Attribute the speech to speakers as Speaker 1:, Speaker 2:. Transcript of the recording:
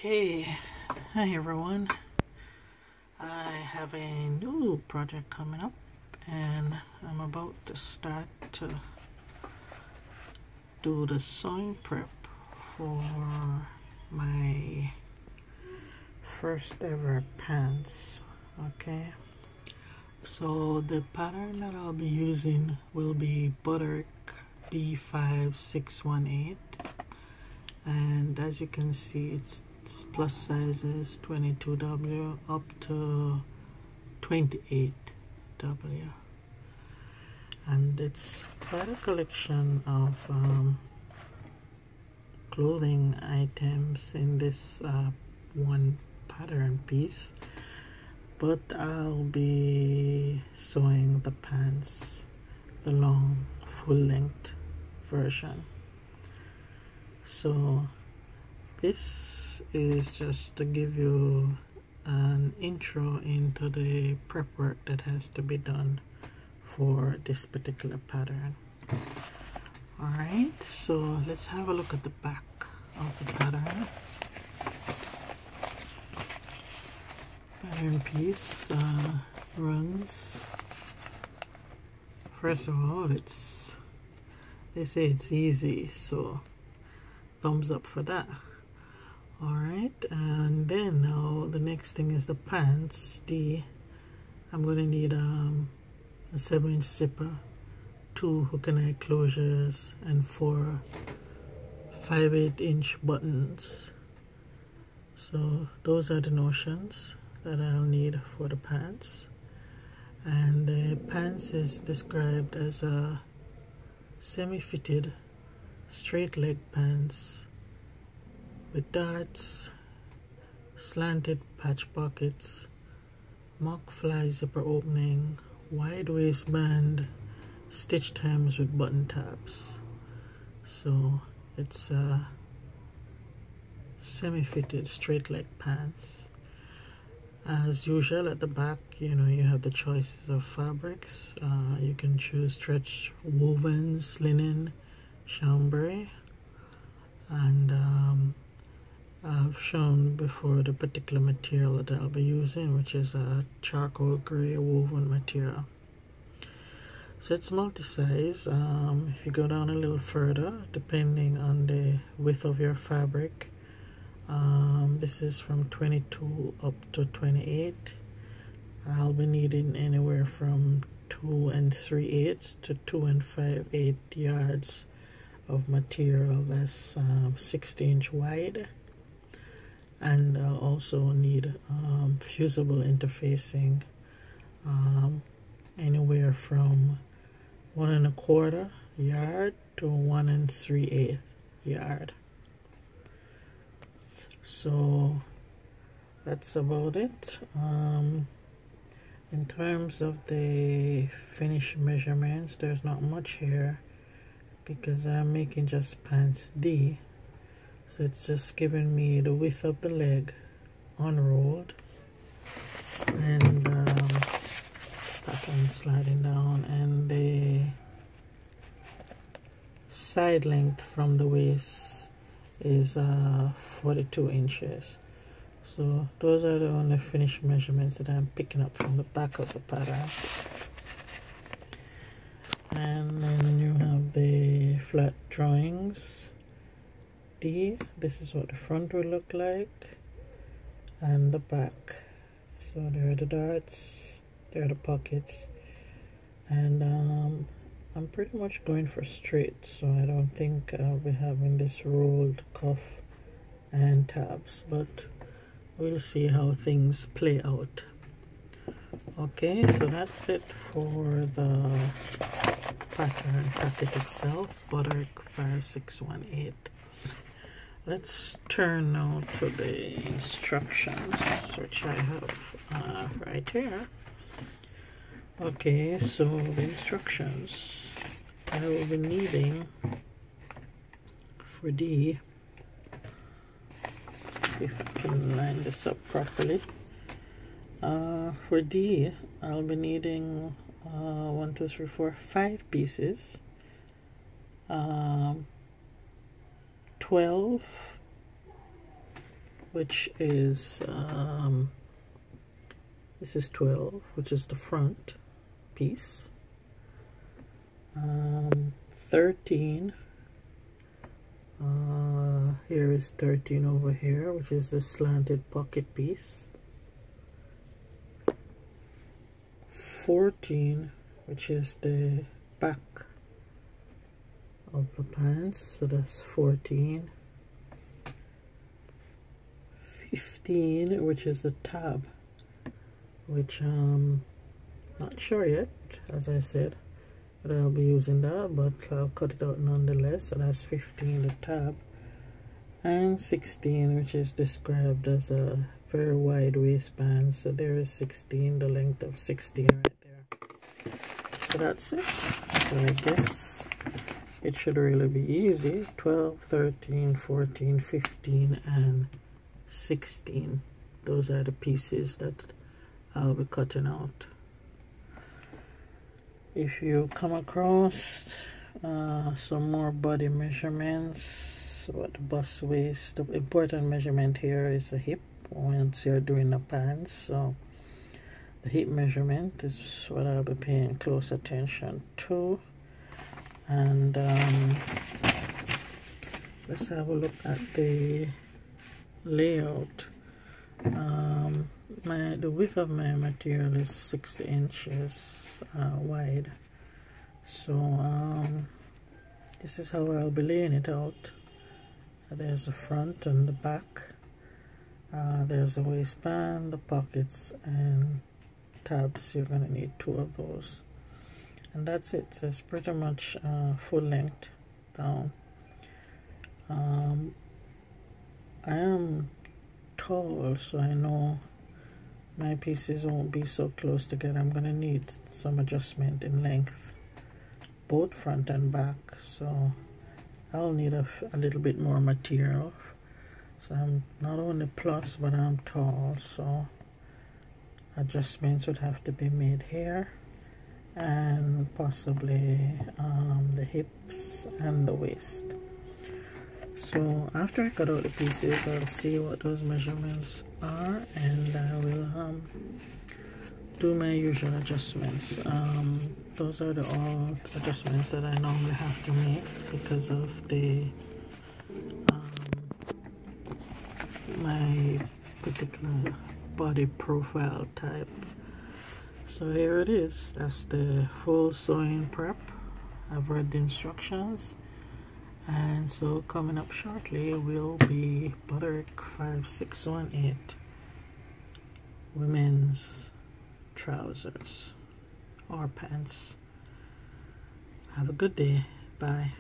Speaker 1: Okay, hi everyone. I have a new project coming up and I'm about to start to do the sewing prep for my first ever pants. Okay, so the pattern that I'll be using will be Butterick B5618, and as you can see it's plus sizes 22W up to 28W, and it's quite a collection of clothing items in this one pattern piece, but I'll be sewing the pants, the long full-length version. So this is just to give you an intro into the prep work that has to be done for this particular pattern. Alright, so let's have a look at the back of the pattern. Pattern piece runs, first of all, they say it's easy, so thumbs up for that. Alright, and then now the next thing is the pants. I'm going to need a 7-inch zipper, 2 hook and eye closures, and 4 5/8-inch buttons. So those are the notions that I'll need for the pants. And the pants is described as a semi-fitted straight leg pants with darts, slanted patch pockets, mock fly zipper opening, wide waistband, stitched hems with button tabs. So it's a semi-fitted straight leg pants. As usual, at the back, you have the choices of fabrics. You can choose stretch wovens, linen, chambray, and I've shown before the particular material that I'll be using, which is a charcoal gray woven material. So it's multi-size. If you go down a little further, depending on the width of your fabric, this is from 22 up to 28. I'll be needing anywhere from 2 3/8 to 2 5/8 yards of material. That's 60-inch wide. And I'll also need fusible interfacing, anywhere from 1 1/4 yard to 1 3/8 yard. So that's about it. In terms of the finished measurements, there's not much here because I'm making just pants D. So it's just giving me the width of the leg unrolled and pattern sliding down, and the side length from the waist is 42 inches. So those are the only finished measurements that I'm picking up from the back of the pattern. And then you have the flat drawings. This is what the front will look like, and the back. So there are the darts, there are the pockets, and I'm pretty much going for straight, so I don't think I'll be having this rolled cuff and tabs, but we'll see how things play out. Okay, so that's it for the pattern packet itself, Butterick 5618. Let's turn now to the instructions, which I have right here. Okay, so the instructions I will be needing for D, if I can line this up properly. For D, I'll be needing 1, 2, 3, 4, 5 pieces. 12 which is this is 12, which is the front piece. 13, here is 13 over here, which is the slanted pocket piece. 14, which is the back of the pants, so that's 14. 15, which is the tab, which not sure yet, as I said, but I'll be using that, but I'll cut it out nonetheless. So that's 15, the tab. And 16, which is described as a very wide waistband, so there is 16, the length of 16 right there. So that's it. So I guess it should really be easy. 12, 13, 14, 15, and 16. Those are the pieces that I'll be cutting out. If you come across some more body measurements, what the bust waist, the important measurement here is the hip once you're doing the pants. So the hip measurement is what I'll be paying close attention to. And let's have a look at the layout. The width of my material is 60 inches wide, so this is how I'll be laying it out. There's the front and the back, there's the waistband, the pockets, and tabs. You're gonna need 2 of those, and that's it. So it's pretty much full length down. I am tall, so I know my pieces won't be so close together. I'm gonna need some adjustment in length, both front and back, so I'll need a little bit more material. So I'm not only plus, but I'm tall, so adjustments would have to be made here, and possibly the hips and the waist. So after I cut out the pieces, I'll see what those measurements are, and I will do my usual adjustments. Those are all adjustments that I normally have to make because of the my particular body profile type. So here it is. That's the full sewing prep. I've read the instructions. And so coming up shortly will be Butterick 5618 women's trousers or pants. Have a good day. Bye.